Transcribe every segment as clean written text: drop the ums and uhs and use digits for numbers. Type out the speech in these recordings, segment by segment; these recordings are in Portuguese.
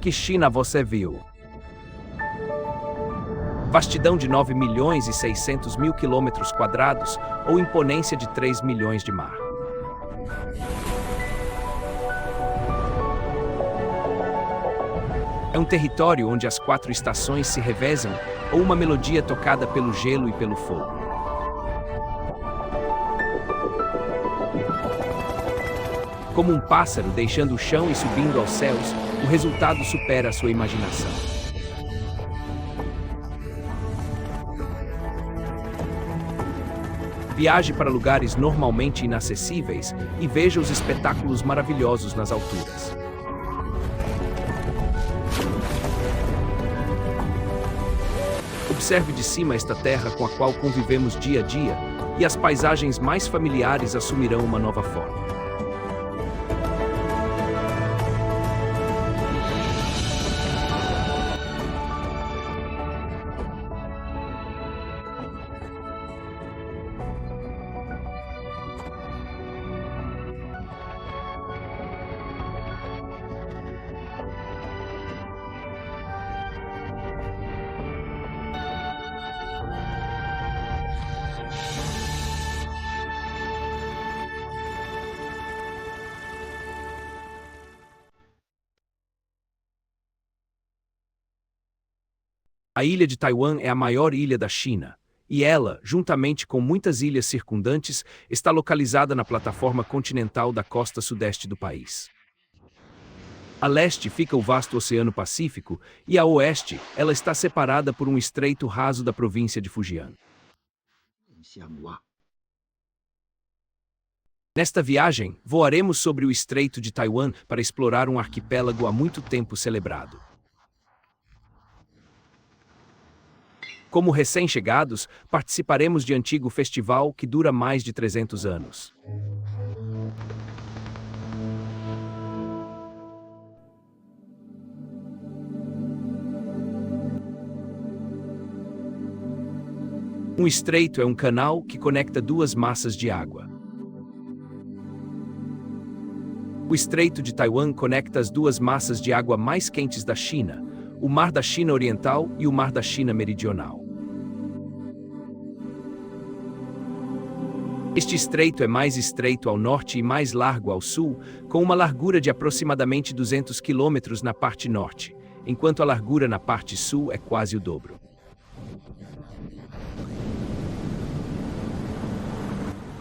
Que China você viu? Vastidão de 9.600.000 quilômetros quadrados ou imponência de 3 milhões de mar? É um território onde as 4 estações se revezam ou uma melodia tocada pelo gelo e pelo fogo? Como um pássaro deixando o chão e subindo aos céus, o resultado supera a sua imaginação. Viaje para lugares normalmente inacessíveis e veja os espetáculos maravilhosos nas alturas. Observe de cima esta terra com a qual convivemos dia a dia, e as paisagens mais familiares assumirão uma nova forma. A ilha de Taiwan é a maior ilha da China, e ela, juntamente com muitas ilhas circundantes, está localizada na plataforma continental da costa sudeste do país. A leste fica o vasto Oceano Pacífico, e a oeste, ela está separada por um estreito raso da província de Fujian. Nesta viagem, voaremos sobre o Estreito de Taiwan para explorar um arquipélago há muito tempo celebrado. Como recém-chegados, participaremos de antigo festival que dura mais de 300 anos. Um estreito é um canal que conecta 2 massas de água. O Estreito de Taiwan conecta as 2 massas de água mais quentes da China, o Mar da China Oriental e o Mar da China Meridional. Este estreito é mais estreito ao norte e mais largo ao sul, com uma largura de aproximadamente 200 quilômetros na parte norte, enquanto a largura na parte sul é quase o dobro.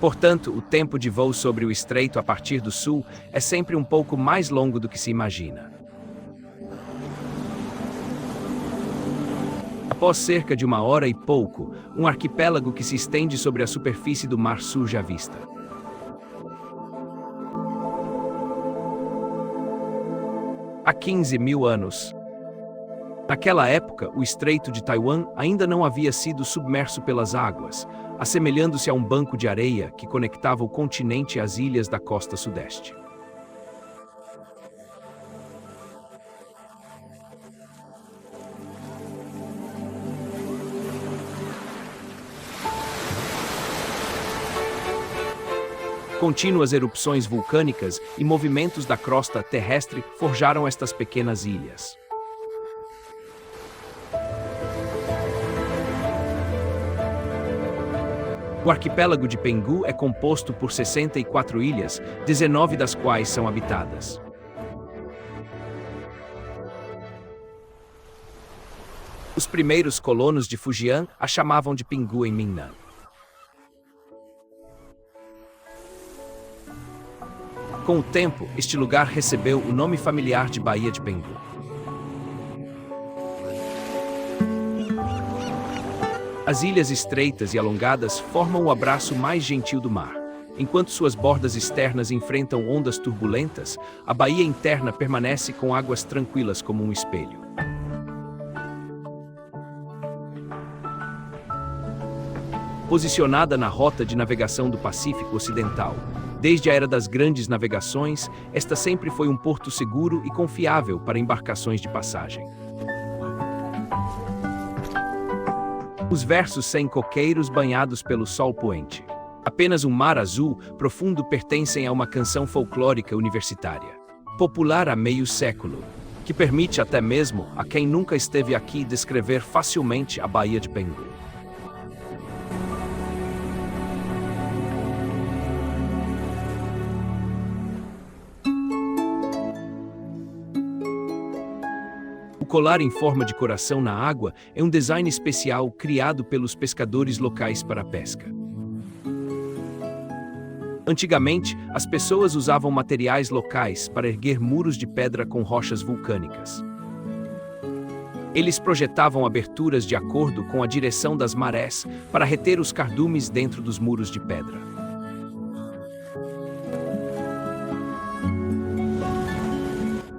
Portanto, o tempo de voo sobre o estreito a partir do sul é sempre um pouco mais longo do que se imagina. Após cerca de 1 hora e pouco, um arquipélago que se estende sobre a superfície do mar surge à vista. Há 15.000 anos. Naquela época, o Estreito de Taiwan ainda não havia sido submerso pelas águas, assemelhando-se a um banco de areia que conectava o continente às ilhas da costa sudeste. Contínuas erupções vulcânicas e movimentos da crosta terrestre forjaram estas pequenas ilhas. O arquipélago de Penghu é composto por 64 ilhas, 19 das quais são habitadas. Os primeiros colonos de Fujian a chamavam de Pinghu em Minnan. Com o tempo, este lugar recebeu o nome familiar de Baía de Penghu. As ilhas estreitas e alongadas formam o abraço mais gentil do mar. Enquanto suas bordas externas enfrentam ondas turbulentas, a baía interna permanece com águas tranquilas como um espelho. Posicionada na rota de navegação do Pacífico Ocidental, desde a era das grandes navegações, esta sempre foi um porto seguro e confiável para embarcações de passagem. Os versos sem coqueiros banhados pelo sol poente. Apenas um mar azul profundo pertencem a uma canção folclórica universitária. Popular há meio século. que permite até mesmo a quem nunca esteve aqui descrever facilmente a Baía de Penghu. O colar em forma de coração na água é um design especial criado pelos pescadores locais para a pesca. Antigamente, as pessoas usavam materiais locais para erguer muros de pedra com rochas vulcânicas. Eles projetavam aberturas de acordo com a direção das marés para reter os cardumes dentro dos muros de pedra.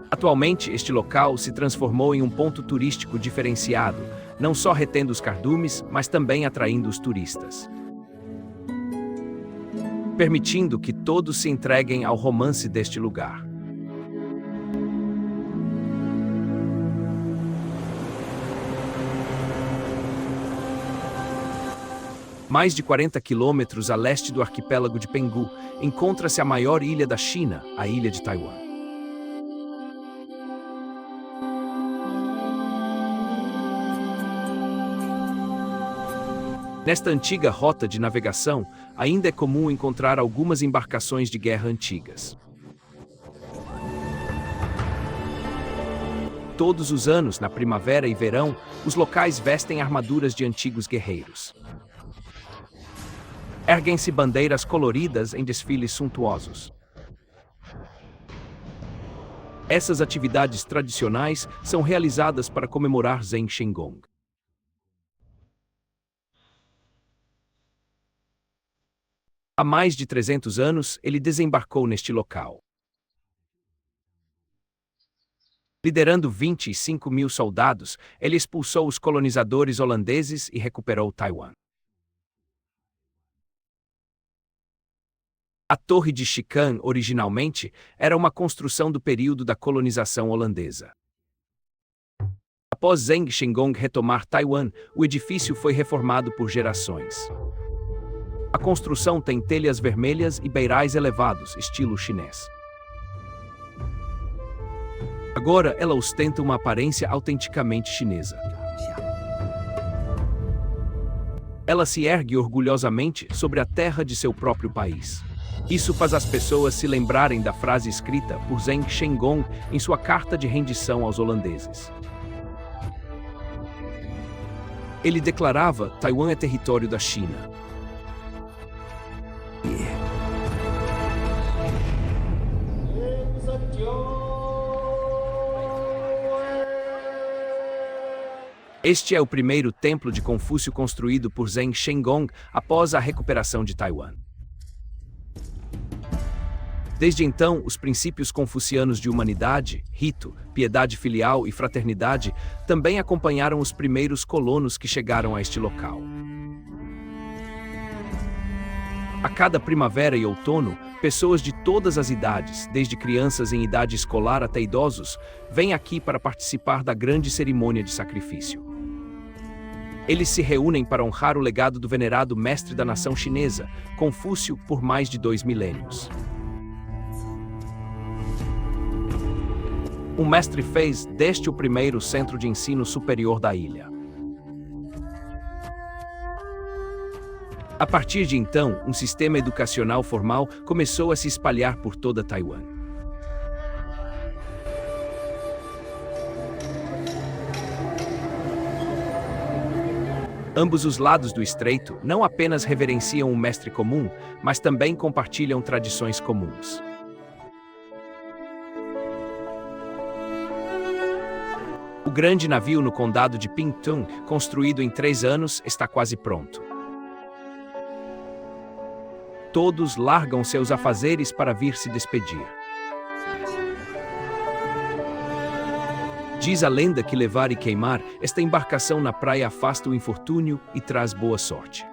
Atualmente, este local se transformou em um ponto turístico diferenciado, não só retendo os cardumes, mas também atraindo os turistas, permitindo que todos se entreguem ao romance deste lugar. Mais de 40 quilômetros a leste do arquipélago de Penghu, encontra-se a maior ilha da China, a ilha de Taiwan. Nesta antiga rota de navegação, ainda é comum encontrar algumas embarcações de guerra antigas. Todos os anos, na primavera e verão, os locais vestem armaduras de antigos guerreiros. Erguem-se bandeiras coloridas em desfiles suntuosos. Essas atividades tradicionais são realizadas para comemorar Zheng Shenggong. Há mais de 300 anos, ele desembarcou neste local. Liderando 25 mil soldados, ele expulsou os colonizadores holandeses e recuperou Taiwan. A Torre de Xikan, originalmente, era uma construção do período da colonização holandesa. Após Zheng Shenggong retomar Taiwan, o edifício foi reformado por gerações. A construção tem telhas vermelhas e beirais elevados, estilo chinês. Agora ela ostenta uma aparência autenticamente chinesa. Ela se ergue orgulhosamente sobre a terra de seu próprio país. Isso faz as pessoas se lembrarem da frase escrita por Zheng Shenggong em sua carta de rendição aos holandeses. Ele declarava: Taiwan é território da China. Este é o primeiro templo de Confúcio construído por Zheng Shenggong após a recuperação de Taiwan. Desde então, os princípios confucianos de humanidade, rito, piedade filial e fraternidade também acompanharam os primeiros colonos que chegaram a este local. A cada primavera e outono, pessoas de todas as idades, desde crianças em idade escolar até idosos, vêm aqui para participar da grande cerimônia de sacrifício. Eles se reúnem para honrar o legado do venerado mestre da nação chinesa, Confúcio, por mais de 2 milênios. O mestre fez deste o primeiro centro de ensino superior da ilha. A partir de então, um sistema educacional formal começou a se espalhar por toda Taiwan. Ambos os lados do estreito não apenas reverenciam um mestre comum, mas também compartilham tradições comuns. O grande navio no condado de Pingtung, construído em 3 anos, está quase pronto. Todos largam seus afazeres para vir se despedir. Diz a lenda que levar e queimar, esta embarcação na praia afasta o infortúnio e traz boa sorte.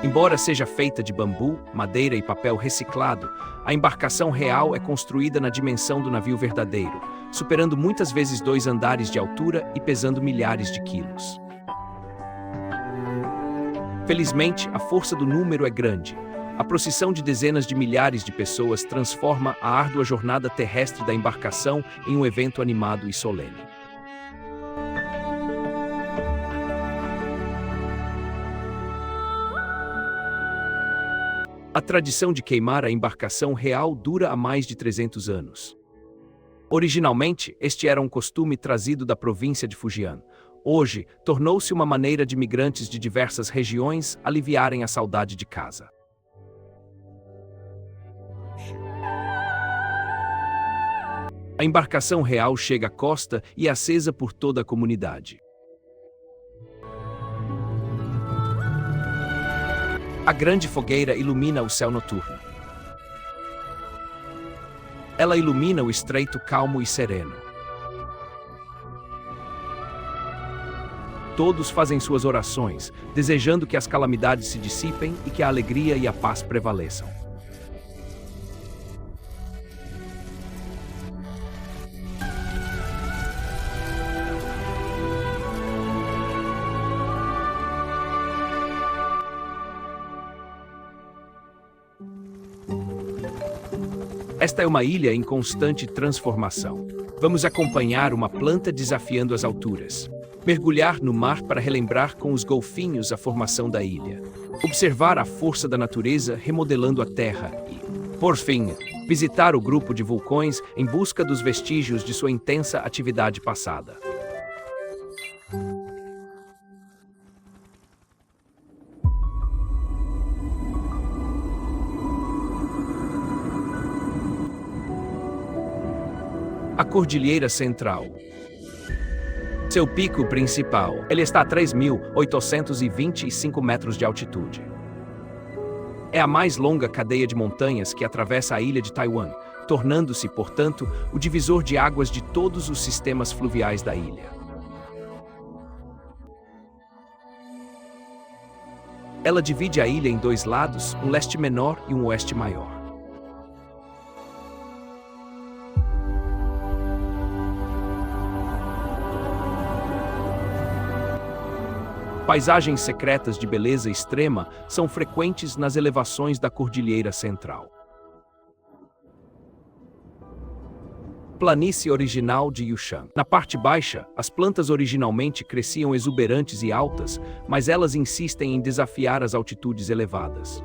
Embora seja feita de bambu, madeira e papel reciclado, a embarcação real é construída na dimensão do navio verdadeiro, superando muitas vezes 2 andares de altura e pesando milhares de quilos. Felizmente, a força do número é grande. A procissão de dezenas de milhares de pessoas transforma a árdua jornada terrestre da embarcação em um evento animado e solene. A tradição de queimar a embarcação real dura há mais de 300 anos. Originalmente, este era um costume trazido da província de Fujian. Hoje, tornou-se uma maneira de imigrantes de diversas regiões aliviarem a saudade de casa. A embarcação real chega à costa e é acesa por toda a comunidade. A grande fogueira ilumina o céu noturno. Ela ilumina o estreito calmo e sereno. Todos fazem suas orações, desejando que as calamidades se dissipem e que a alegria e a paz prevaleçam. Esta é uma ilha em constante transformação. Vamos acompanhar uma planta desafiando as alturas. Mergulhar no mar para relembrar com os golfinhos a formação da ilha. Observar a força da natureza remodelando a terra e, por fim, visitar o grupo de vulcões em busca dos vestígios de sua intensa atividade passada. A Cordilheira Central. Seu pico principal, ele está a 3.825 metros de altitude. É a mais longa cadeia de montanhas que atravessa a ilha de Taiwan, tornando-se, portanto, o divisor de águas de todos os sistemas fluviais da ilha. Ela divide a ilha em dois lados, um leste menor e um oeste maior. Paisagens secretas de beleza extrema são frequentes nas elevações da Cordilheira Central. Planície original de Yushan. Na parte baixa, as plantas originalmente cresciam exuberantes e altas, mas elas insistem em desafiar as altitudes elevadas.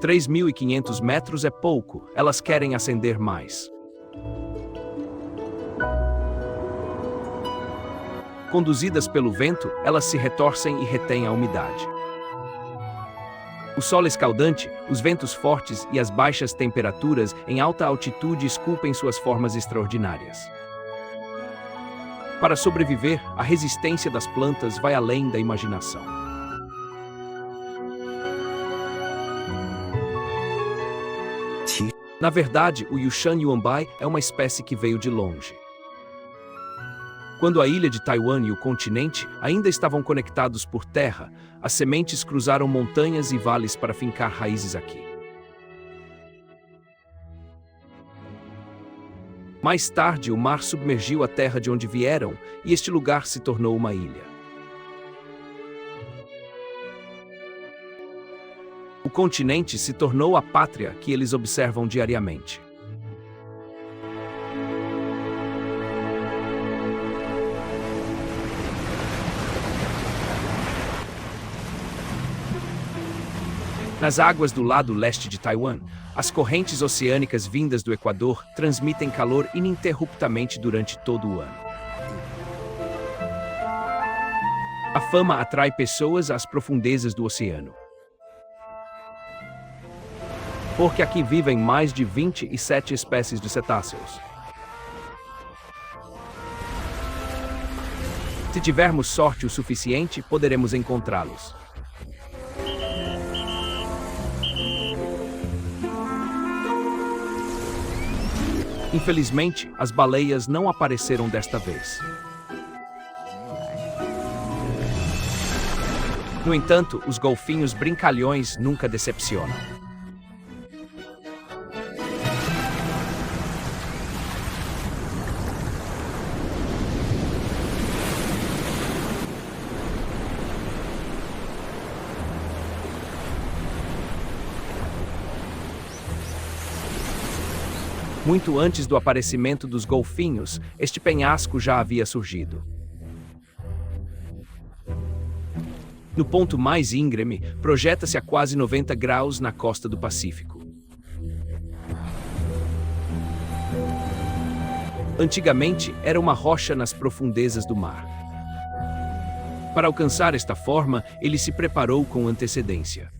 3.500 metros é pouco, elas querem ascender mais. Conduzidas pelo vento, elas se retorcem e retêm a umidade. O sol escaldante, os ventos fortes e as baixas temperaturas em alta altitude esculpem suas formas extraordinárias. Para sobreviver, a resistência das plantas vai além da imaginação. Na verdade, o Yushan Yuanbai é uma espécie que veio de longe. Quando a ilha de Taiwan e o continente ainda estavam conectados por terra, as sementes cruzaram montanhas e vales para fincar raízes aqui. Mais tarde, o mar submergiu a terra de onde vieram e este lugar se tornou uma ilha. O continente se tornou a pátria que eles observam diariamente. Nas águas do lado leste de Taiwan, as correntes oceânicas vindas do Equador transmitem calor ininterruptamente durante todo o ano. A fama atrai pessoas às profundezas do oceano. Porque aqui vivem mais de 27 espécies de cetáceos. Se tivermos sorte o suficiente, poderemos encontrá-los. Infelizmente, as baleias não apareceram desta vez. No entanto, os golfinhos brincalhões nunca decepcionam. Muito antes do aparecimento dos golfinhos, este penhasco já havia surgido. No ponto mais íngreme, projeta-se a quase 90 graus na costa do Pacífico. Antigamente, era uma rocha nas profundezas do mar. Para alcançar esta forma, ele se preparou com antecedência.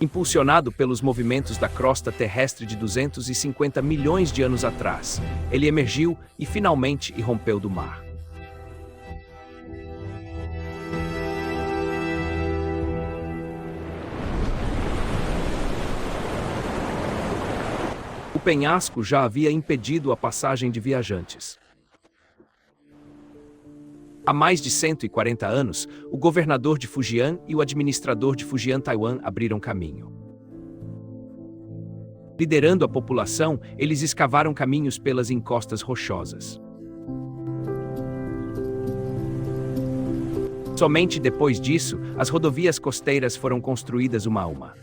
Impulsionado pelos movimentos da crosta terrestre de 250 milhões de anos atrás, ele emergiu e finalmente irrompeu do mar. O penhasco já havia impedido a passagem de viajantes. Há mais de 140 anos, o governador de Fujian e o administrador de Fujian, Taiwan, abriram caminho. Liderando a população, eles escavaram caminhos pelas encostas rochosas. Somente depois disso, as rodovias costeiras foram construídas uma a uma.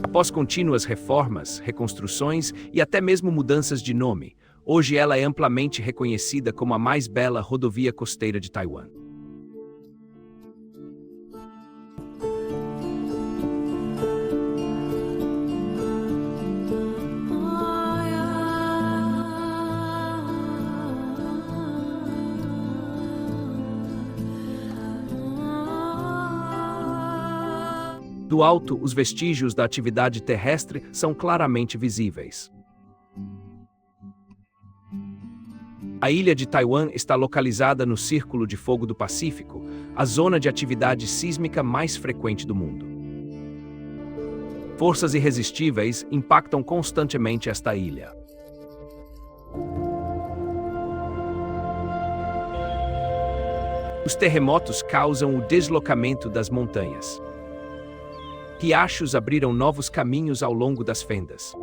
Após contínuas reformas, reconstruções e até mesmo mudanças de nome, hoje ela é amplamente reconhecida como a mais bela rodovia costeira de Taiwan. Do alto, os vestígios da atividade terrestre são claramente visíveis. A ilha de Taiwan está localizada no Círculo de Fogo do Pacífico, a zona de atividade sísmica mais frequente do mundo. Forças irresistíveis impactam constantemente esta ilha. Os terremotos causam o deslocamento das montanhas. Riachos abriram novos caminhos ao longo das fendas.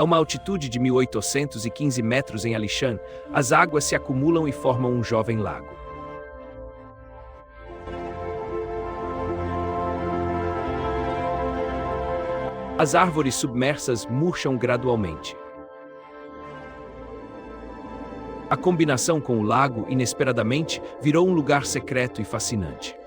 A uma altitude de 1.815 metros em Alishan, as águas se acumulam e formam um jovem lago. As árvores submersas murcham gradualmente. A combinação com o lago, inesperadamente, virou um lugar secreto e fascinante.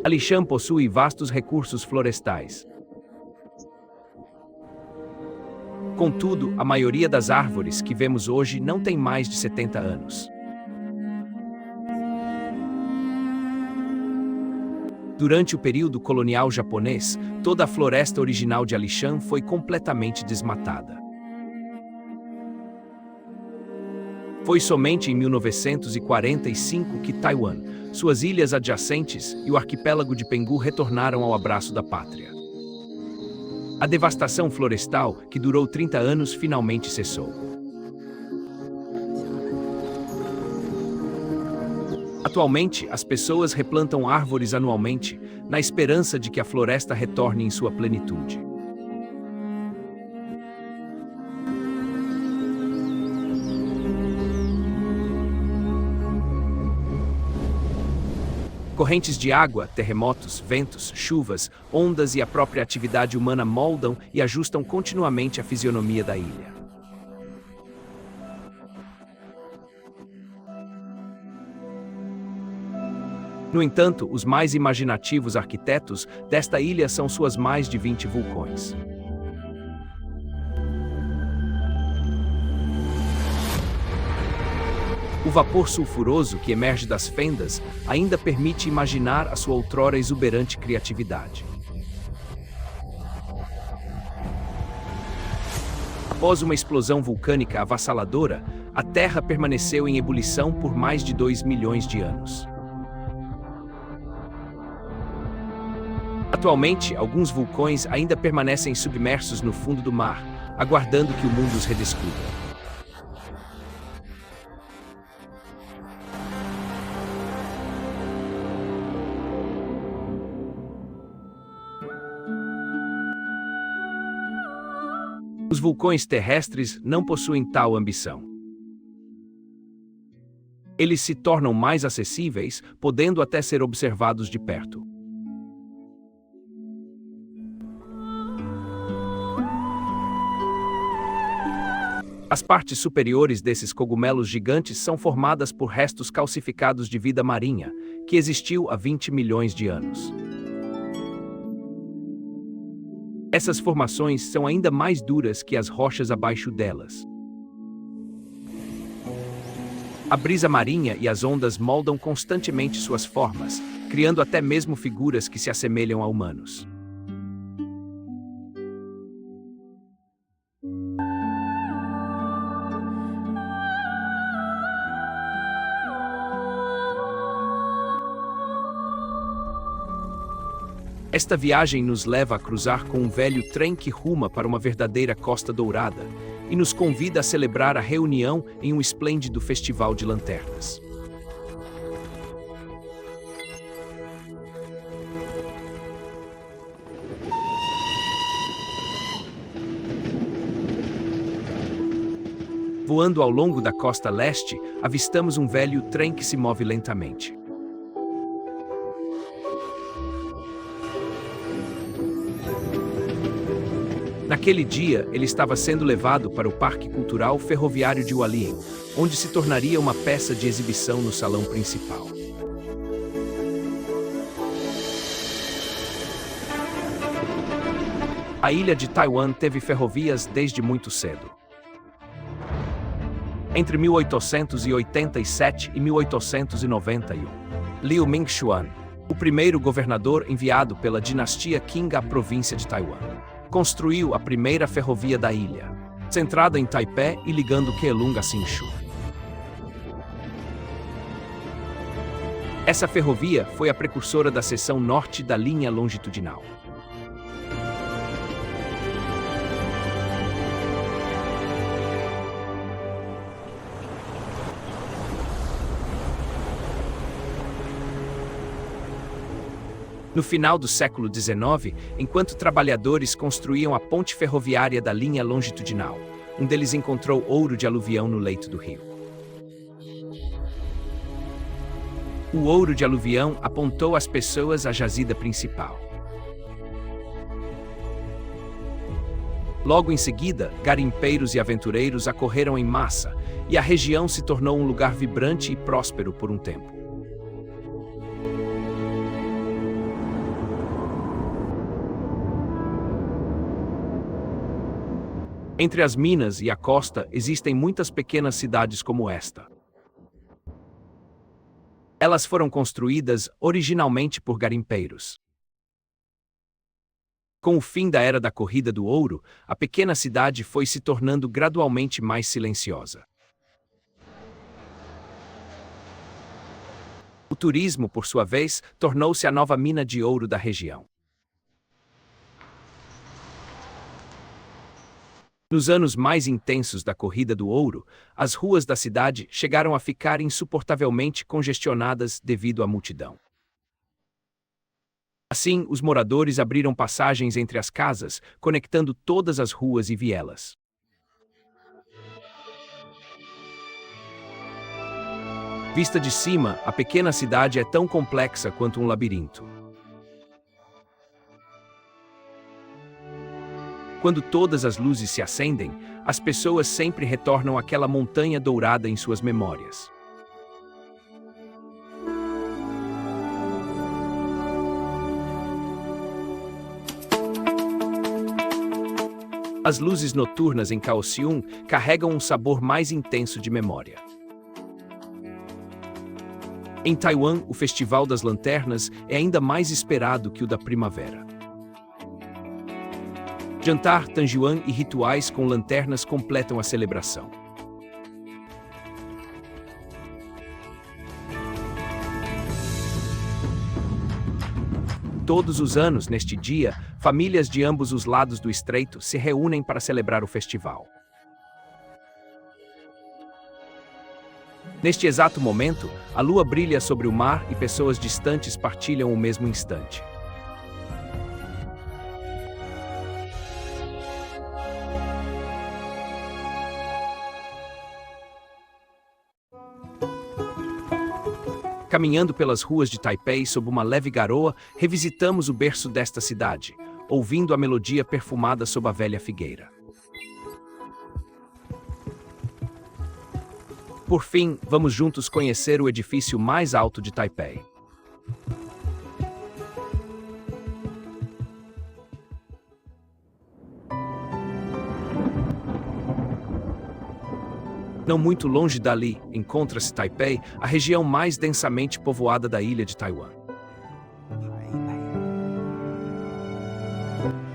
Alishan possui vastos recursos florestais. Contudo, a maioria das árvores que vemos hoje não tem mais de 70 anos. Durante o período colonial japonês, toda a floresta original de Alishan foi completamente desmatada. Foi somente em 1945 que Taiwan, suas ilhas adjacentes e o arquipélago de Penghu retornaram ao abraço da pátria. A devastação florestal, que durou 30 anos, finalmente cessou. Atualmente, as pessoas replantam árvores anualmente, na esperança de que a floresta retorne em sua plenitude. Correntes de água, terremotos, ventos, chuvas, ondas e a própria atividade humana moldam e ajustam continuamente a fisionomia da ilha. No entanto, os mais imaginativos arquitetos desta ilha são suas mais de 20 vulcões. O vapor sulfuroso que emerge das fendas ainda permite imaginar a sua outrora exuberante criatividade. Após uma explosão vulcânica avassaladora, a Terra permaneceu em ebulição por mais de 2 milhões de anos. Atualmente, alguns vulcões ainda permanecem submersos no fundo do mar, aguardando que o mundo os redescubra. Os vulcões terrestres não possuem tal ambição. Eles se tornam mais acessíveis, podendo até ser observados de perto. As partes superiores desses cogumelos gigantes são formadas por restos calcificados de vida marinha, que existiu há 20 milhões de anos. Essas formações são ainda mais duras que as rochas abaixo delas. A brisa marinha e as ondas moldam constantemente suas formas, criando até mesmo figuras que se assemelham a humanos. Esta viagem nos leva a cruzar com um velho trem que ruma para uma verdadeira Costa Dourada e nos convida a celebrar a reunião em um esplêndido festival de lanternas. Voando ao longo da costa leste, avistamos um velho trem que se move lentamente. Naquele dia, ele estava sendo levado para o Parque Cultural Ferroviário de Hualien, onde se tornaria uma peça de exibição no salão principal. A ilha de Taiwan teve ferrovias desde muito cedo. Entre 1887 e 1891, Liu Mingxuan, o primeiro governador enviado pela dinastia Qing à província de Taiwan, construiu a primeira ferrovia da ilha, centrada em Taipei e ligando Keelung a Hsinchu. Essa ferrovia foi a precursora da seção norte da linha longitudinal. No final do século XIX, enquanto trabalhadores construíam a ponte ferroviária da linha longitudinal, um deles encontrou ouro de aluvião no leito do rio. O ouro de aluvião apontou as pessoas à jazida principal. Logo em seguida, garimpeiros e aventureiros acorreram em massa, e a região se tornou um lugar vibrante e próspero por um tempo. Entre as minas e a costa existem muitas pequenas cidades como esta. Elas foram construídas originalmente por garimpeiros. Com o fim da era da corrida do ouro, a pequena cidade foi se tornando gradualmente mais silenciosa. O turismo, por sua vez, tornou-se a nova mina de ouro da região. Nos anos mais intensos da corrida do ouro, as ruas da cidade chegaram a ficar insuportavelmente congestionadas devido à multidão. Assim, os moradores abriram passagens entre as casas, conectando todas as ruas e vielas. Vista de cima, a pequena cidade é tão complexa quanto um labirinto. Quando todas as luzes se acendem, as pessoas sempre retornam àquela montanha dourada em suas memórias. As luzes noturnas em Kaohsiung carregam um sabor mais intenso de memória. Em Taiwan, o Festival das Lanternas é ainda mais esperado que o da primavera. Jantar, tanjuan e rituais com lanternas completam a celebração. Todos os anos, neste dia, famílias de ambos os lados do estreito se reúnem para celebrar o festival. Neste exato momento, a lua brilha sobre o mar e pessoas distantes partilham o mesmo instante. Caminhando pelas ruas de Taipei sob uma leve garoa, revisitamos o berço desta cidade, ouvindo a melodia perfumada sob a velha figueira. Por fim, vamos juntos conhecer o edifício mais alto de Taipei. Não muito longe dali, encontra-se Taipei, a região mais densamente povoada da ilha de Taiwan.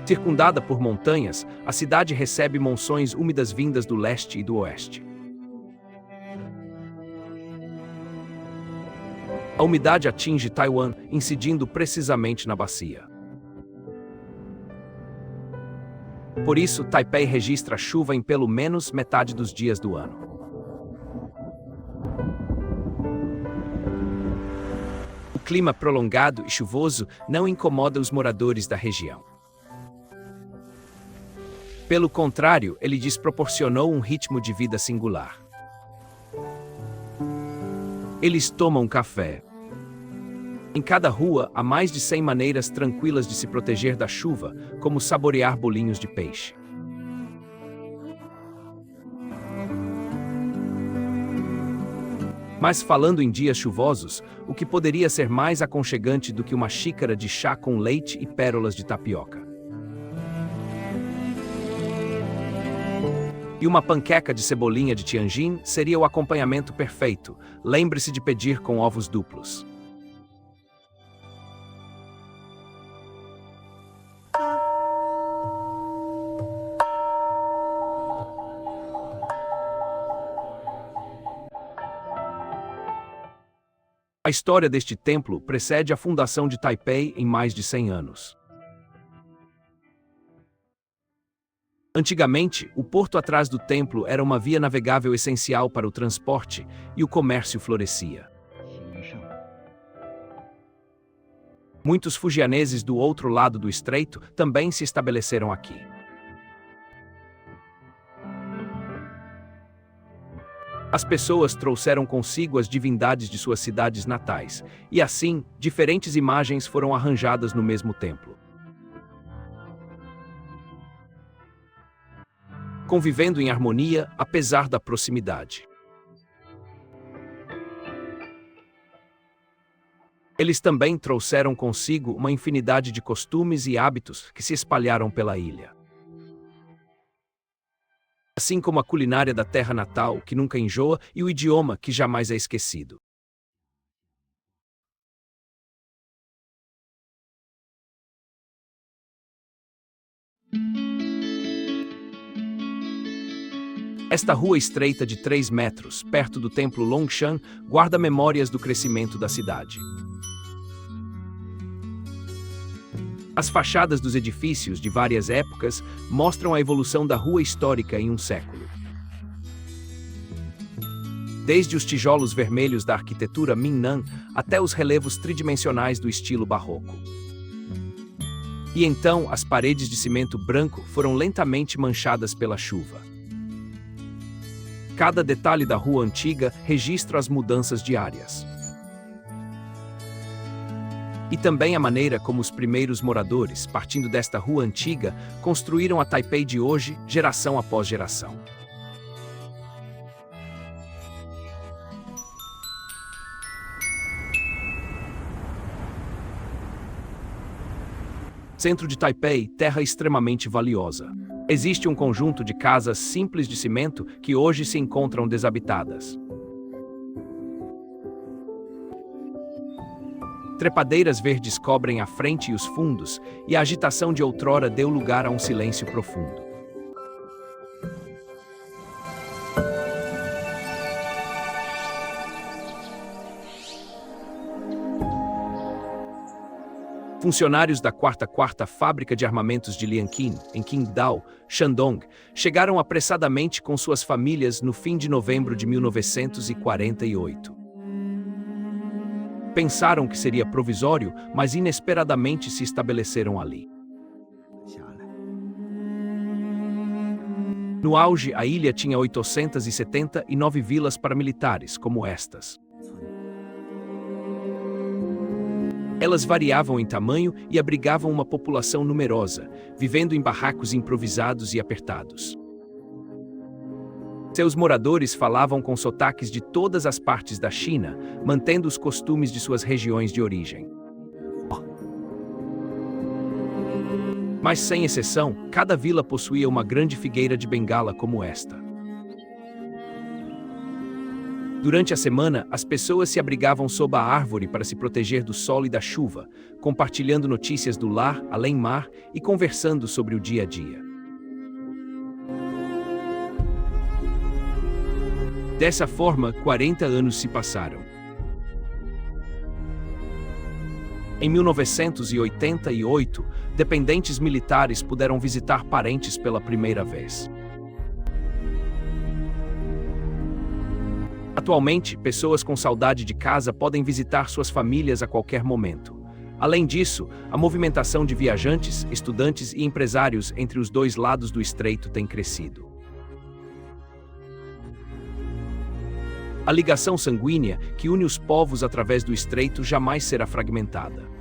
Circundada por montanhas, a cidade recebe monções úmidas vindas do leste e do oeste. A umidade atinge Taiwan, incidindo precisamente na bacia. Por isso, Taipei registra chuva em pelo menos metade dos dias do ano. O clima prolongado e chuvoso não incomoda os moradores da região. Pelo contrário, ele lhes proporcionou um ritmo de vida singular. Eles tomam café. Em cada rua, há mais de 100 maneiras tranquilas de se proteger da chuva, como saborear bolinhos de peixe. Mas falando em dias chuvosos, o que poderia ser mais aconchegante do que uma xícara de chá com leite e pérolas de tapioca? E uma panqueca de cebolinha de Tianjin seria o acompanhamento perfeito. Lembre-se de pedir com ovos duplos. A história deste templo precede a fundação de Taipei em mais de 100 anos. Antigamente, o porto atrás do templo era uma via navegável essencial para o transporte e o comércio florescia. Muitos fujianeses do outro lado do estreito também se estabeleceram aqui. As pessoas trouxeram consigo as divindades de suas cidades natais, e assim, diferentes imagens foram arranjadas no mesmo templo. Convivendo em harmonia, apesar da proximidade. Eles também trouxeram consigo uma infinidade de costumes e hábitos que se espalharam pela ilha. Assim como a culinária da terra natal, que nunca enjoa, e o idioma, que jamais é esquecido. Esta rua estreita de 3 metros, perto do templo Longshan, guarda memórias do crescimento da cidade. As fachadas dos edifícios de várias épocas mostram a evolução da rua histórica em um século. Desde os tijolos vermelhos da arquitetura Minnan até os relevos tridimensionais do estilo barroco. E então, as paredes de cimento branco foram lentamente manchadas pela chuva. Cada detalhe da rua antiga registra as mudanças diárias. E também a maneira como os primeiros moradores, partindo desta rua antiga, construíram a Taipei de hoje, geração após geração. Centro de Taipei, terra extremamente valiosa. Existe um conjunto de casas simples de cimento que hoje se encontram desabitadas. Trepadeiras verdes cobrem a frente e os fundos, e a agitação de outrora deu lugar a um silêncio profundo. Funcionários da quarta fábrica de armamentos de Lianqing, em Qingdao, Shandong, chegaram apressadamente com suas famílias no fim de novembro de 1948. Pensaram que seria provisório, mas inesperadamente se estabeleceram ali. No auge, a ilha tinha 879 vilas paramilitares, como estas. Elas variavam em tamanho e abrigavam uma população numerosa, vivendo em barracos improvisados e apertados. Seus moradores falavam com sotaques de todas as partes da China, mantendo os costumes de suas regiões de origem. Mas, sem exceção, cada vila possuía uma grande figueira de bengala como esta. Durante a semana, as pessoas se abrigavam sob a árvore para se proteger do sol e da chuva, compartilhando notícias do lar, além-mar e conversando sobre o dia a dia. Dessa forma, 40 anos se passaram. Em 1988, dependentes militares puderam visitar parentes pela primeira vez. Atualmente, pessoas com saudade de casa podem visitar suas famílias a qualquer momento. Além disso, a movimentação de viajantes, estudantes e empresários entre os dois lados do estreito tem crescido. A ligação sanguínea que une os povos através do estreito jamais será fragmentada.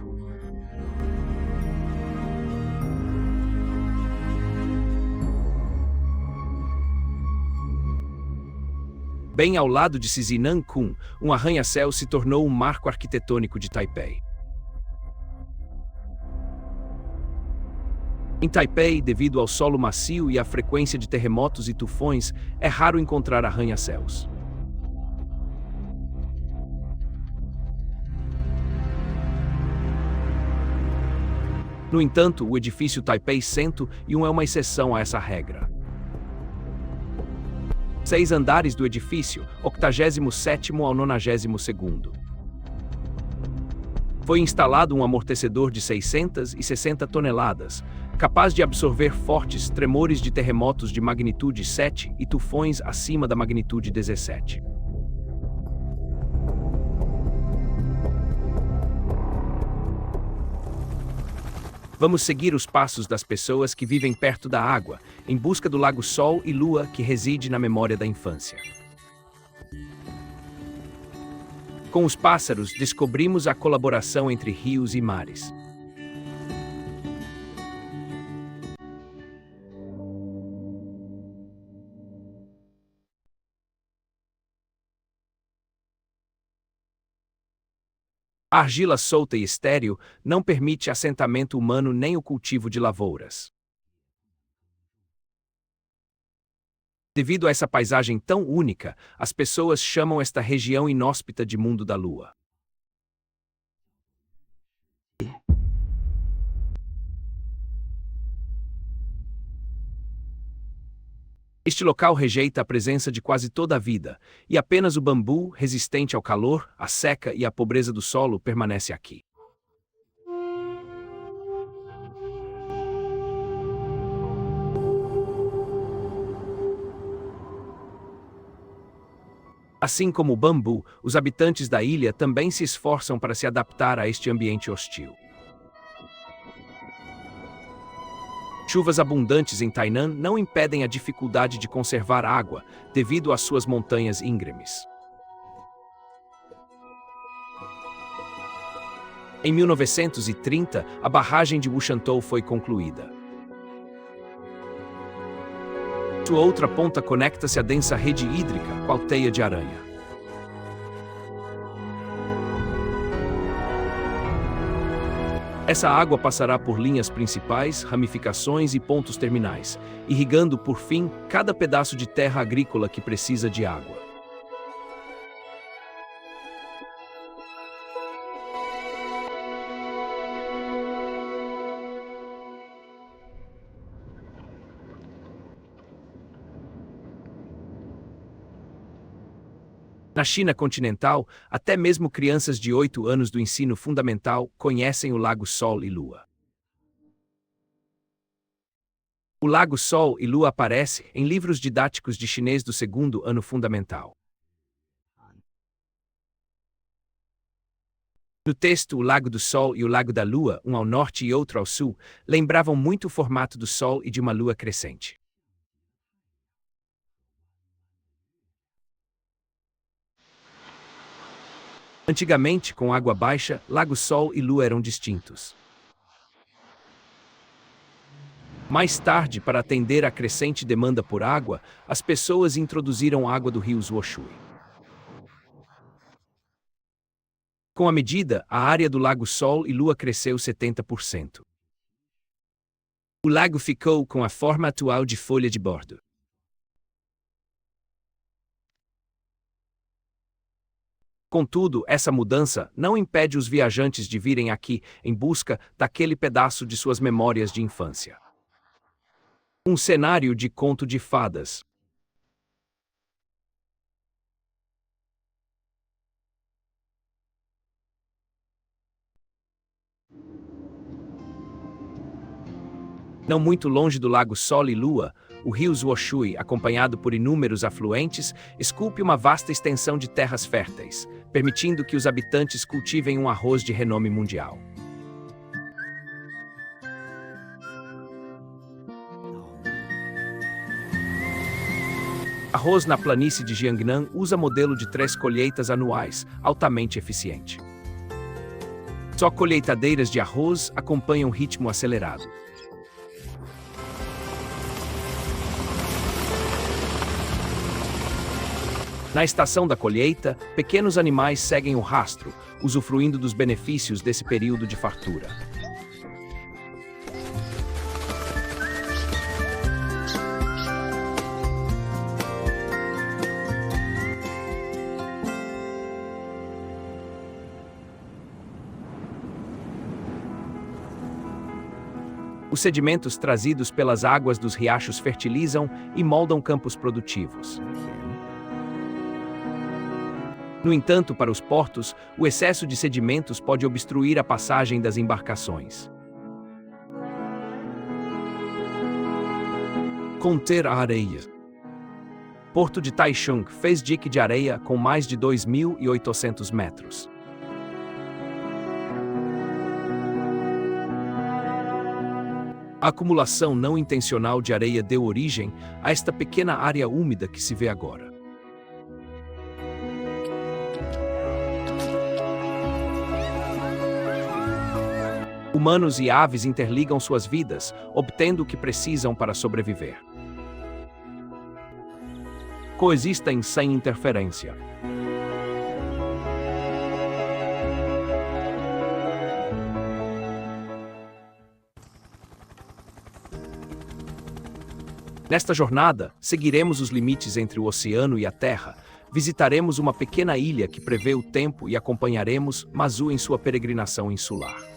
Bem ao lado de Sizinan-kun, um arranha-céu se tornou um marco arquitetônico de Taipei. Em Taipei, devido ao solo macio e à frequência de terremotos e tufões, é raro encontrar arranha-céus. No entanto, o edifício Taipei 101 é uma exceção a essa regra. 6 andares do edifício, 87º ao 92º. Foi instalado um amortecedor de 660 toneladas, capaz de absorver fortes tremores de terremotos de magnitude 7 e tufões acima da magnitude 17. Vamos seguir os passos das pessoas que vivem perto da água, em busca do Lago Sol e Lua que reside na memória da infância. Com os pássaros, descobrimos a colaboração entre rios e mares. A argila solta e estéril não permite assentamento humano nem o cultivo de lavouras. Devido a essa paisagem tão única, as pessoas chamam esta região inóspita de Mundo da Lua. Este local rejeita a presença de quase toda a vida, e apenas o bambu, resistente ao calor, à seca e à pobreza do solo, permanece aqui. Assim como o bambu, os habitantes da ilha também se esforçam para se adaptar a este ambiente hostil. Chuvas abundantes em Tainan não impedem a dificuldade de conservar água, devido às suas montanhas íngremes. Em 1930, a barragem de Wushantou foi concluída. Sua outra ponta conecta-se à densa rede hídrica, qual teia de aranha. Essa água passará por linhas principais, ramificações e pontos terminais, irrigando, por fim, cada pedaço de terra agrícola que precisa de água. Na China continental, até mesmo crianças de 8 anos do ensino fundamental conhecem o Lago Sol e Lua. O Lago Sol e Lua aparece em livros didáticos de chinês do 2º ano fundamental. No texto, o Lago do Sol e o Lago da Lua, um ao norte e outro ao sul, lembravam muito o formato do Sol e de uma lua crescente. Antigamente, com água baixa, Lago Sol e Lua eram distintos. Mais tarde, para atender à crescente demanda por água, as pessoas introduziram água do rio Zwoshui. Com a medida, a área do Lago Sol e Lua cresceu 70%. O lago ficou com a forma atual de folha de bordo. Contudo, essa mudança não impede os viajantes de virem aqui em busca daquele pedaço de suas memórias de infância. Um cenário de conto de fadas. Não muito longe do Lago Sol e Lua, o rio Zwoshui, acompanhado por inúmeros afluentes, esculpe uma vasta extensão de terras férteis, permitindo que os habitantes cultivem um arroz de renome mundial. Arroz na planície de Jiangnan usa modelo de 3 colheitas anuais, altamente eficiente. Só colheitadeiras de arroz acompanham ritmo acelerado. Na estação da colheita, pequenos animais seguem o rastro, usufruindo dos benefícios desse período de fartura. Os sedimentos trazidos pelas águas dos riachos fertilizam e moldam campos produtivos. No entanto, para os portos, o excesso de sedimentos pode obstruir a passagem das embarcações. Conter a areia. Porto de Taichung fez dique de areia com mais de 2.800 metros. A acumulação não intencional de areia deu origem a esta pequena área úmida que se vê agora. Humanos e aves interligam suas vidas, obtendo o que precisam para sobreviver. Coexistem sem interferência. Nesta jornada, seguiremos os limites entre o oceano e a terra, visitaremos uma pequena ilha que prevê o tempo e acompanharemos Mazu em sua peregrinação insular.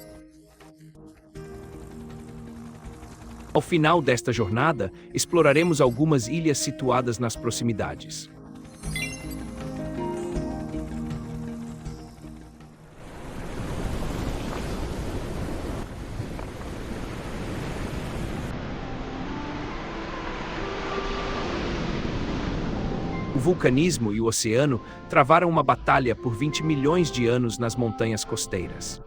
Ao final desta jornada, exploraremos algumas ilhas situadas nas proximidades. O vulcanismo e o oceano travaram uma batalha por 20 milhões de anos nas montanhas costeiras.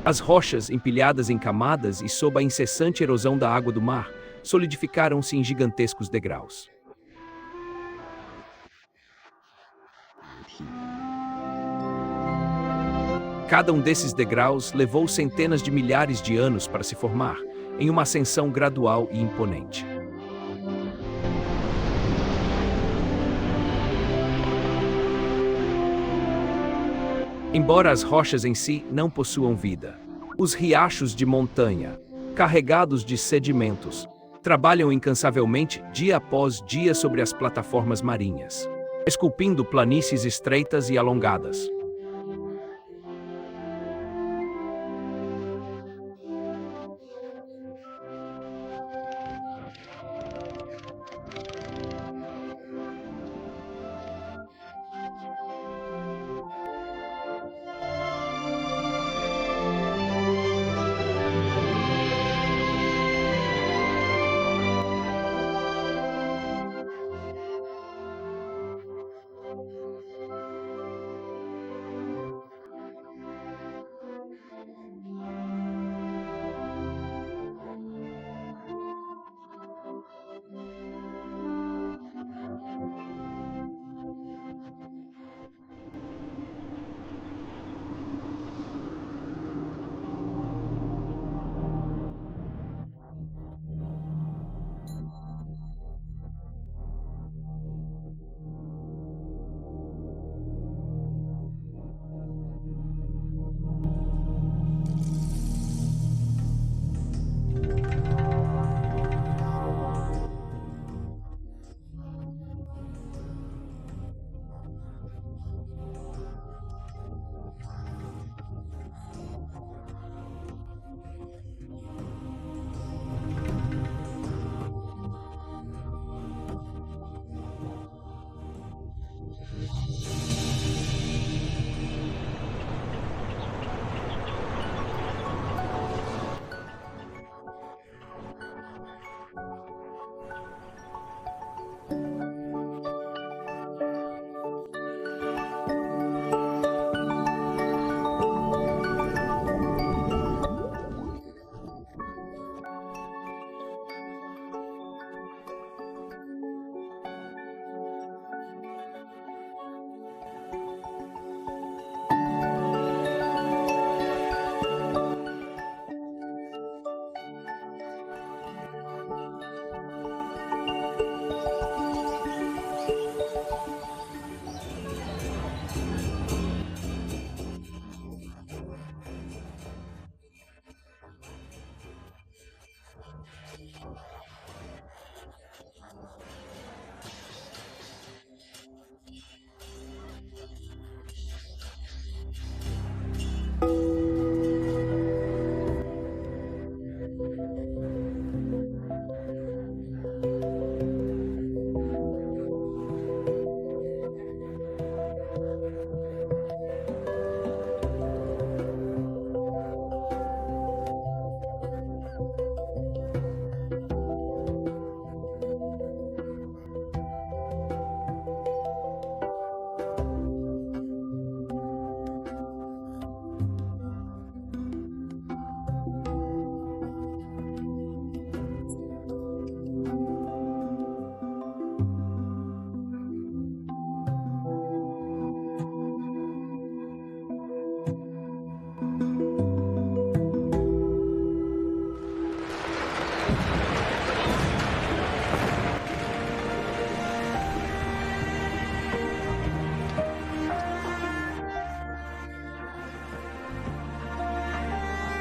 As rochas, empilhadas em camadas e sob a incessante erosão da água do mar, solidificaram-se em gigantescos degraus. Cada um desses degraus levou centenas de milhares de anos para se formar, em uma ascensão gradual e imponente. Embora as rochas em si não possuam vida, os riachos de montanha, carregados de sedimentos, trabalham incansavelmente dia após dia sobre as plataformas marinhas, esculpindo planícies estreitas e alongadas.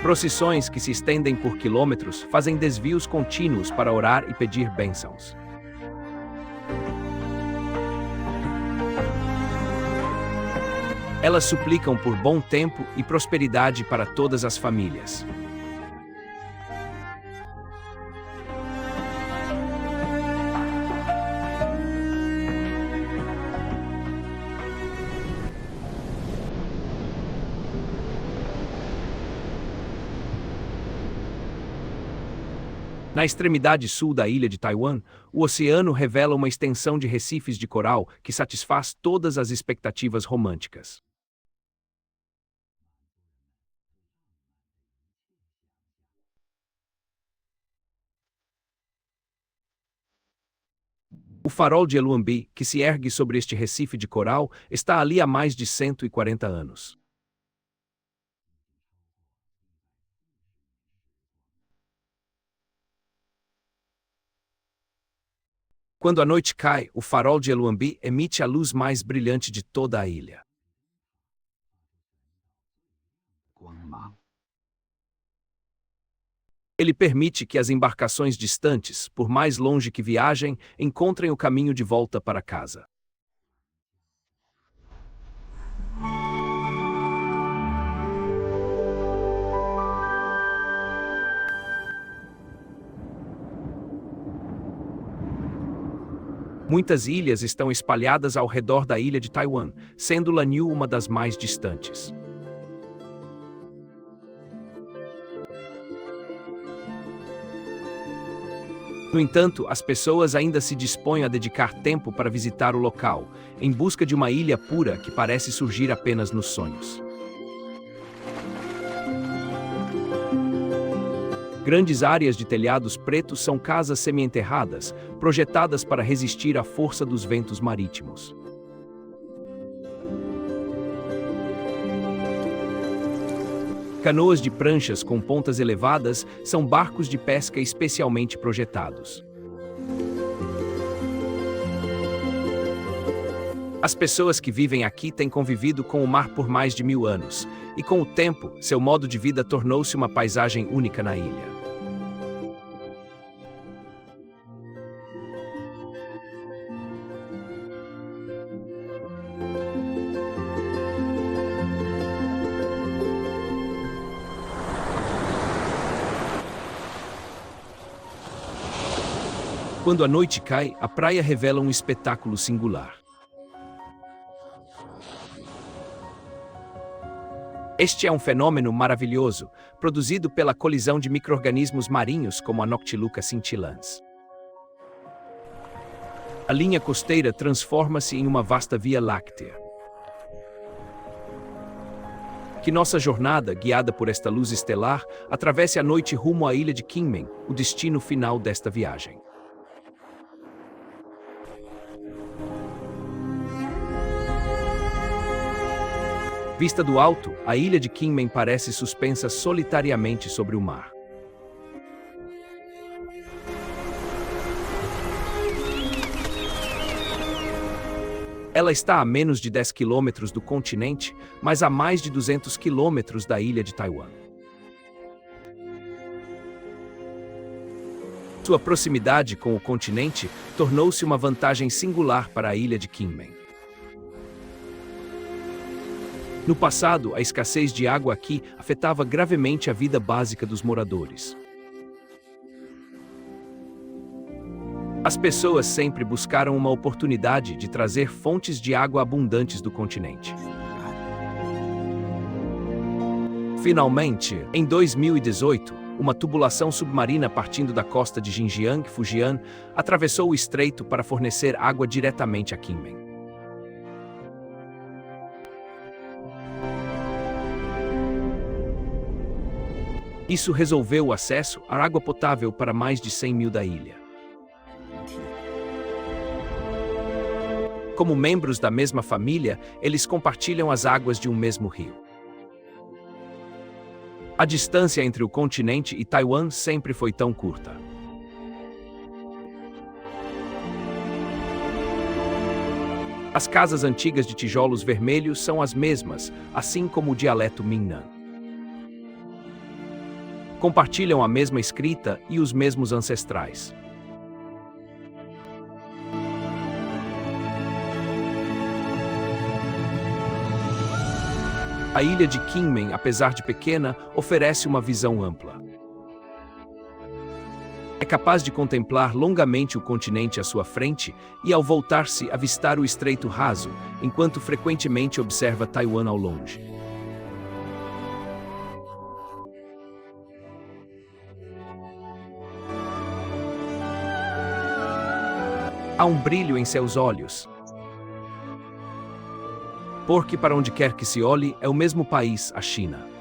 Procissões que se estendem por quilômetros fazem desvios contínuos para orar e pedir bênçãos. Elas suplicam por bom tempo e prosperidade para todas as famílias. Na extremidade sul da ilha de Taiwan, o oceano revela uma extensão de recifes de coral que satisfaz todas as expectativas românticas. O farol de Eluambi, que se ergue sobre este recife de coral, está ali há mais de 140 anos. Quando a noite cai, o farol de Eluambi emite a luz mais brilhante de toda a ilha. Ele permite que as embarcações distantes, por mais longe que viajem, encontrem o caminho de volta para casa. Muitas ilhas estão espalhadas ao redor da ilha de Taiwan, sendo Lanniu uma das mais distantes. No entanto, as pessoas ainda se dispõem a dedicar tempo para visitar o local, em busca de uma ilha pura que parece surgir apenas nos sonhos. Grandes áreas de telhados pretos são casas semi-enterradas, projetadas para resistir à força dos ventos marítimos. Canoas de pranchas com pontas elevadas são barcos de pesca especialmente projetados. As pessoas que vivem aqui têm convivido com o mar por mais de 1000 anos, e com o tempo, seu modo de vida tornou-se uma paisagem única na ilha. Quando a noite cai, a praia revela um espetáculo singular. Este é um fenômeno maravilhoso, produzido pela colisão de micro-organismos marinhos como a Noctiluca scintillans. A linha costeira transforma-se em uma vasta Via Láctea. Que nossa jornada, guiada por esta luz estelar, atravesse a noite rumo à ilha de Kinmen, o destino final desta viagem. Vista do alto, a ilha de Kinmen parece suspensa solitariamente sobre o mar. Ela está a menos de 10 quilômetros do continente, mas a mais de 200 quilômetros da ilha de Taiwan. Sua proximidade com o continente tornou-se uma vantagem singular para a ilha de Kinmen. No passado, a escassez de água aqui afetava gravemente a vida básica dos moradores. As pessoas sempre buscaram uma oportunidade de trazer fontes de água abundantes do continente. Finalmente, em 2018, uma tubulação submarina partindo da costa de Xinjiang, Fujian, atravessou o estreito para fornecer água diretamente a Kinmen. Isso resolveu o acesso à água potável para mais de 100 mil da ilha. Como membros da mesma família, eles compartilham as águas de um mesmo rio. A distância entre o continente e Taiwan sempre foi tão curta. As casas antigas de tijolos vermelhos são as mesmas, assim como o dialeto Minnan. Compartilham a mesma escrita e os mesmos ancestrais. A ilha de Kinmen, apesar de pequena, oferece uma visão ampla. É capaz de contemplar longamente o continente à sua frente e, ao voltar-se, avistar o estreito raso, enquanto frequentemente observa Taiwan ao longe. Há um brilho em seus olhos. Porque para onde quer que se olhe, é o mesmo país, a China.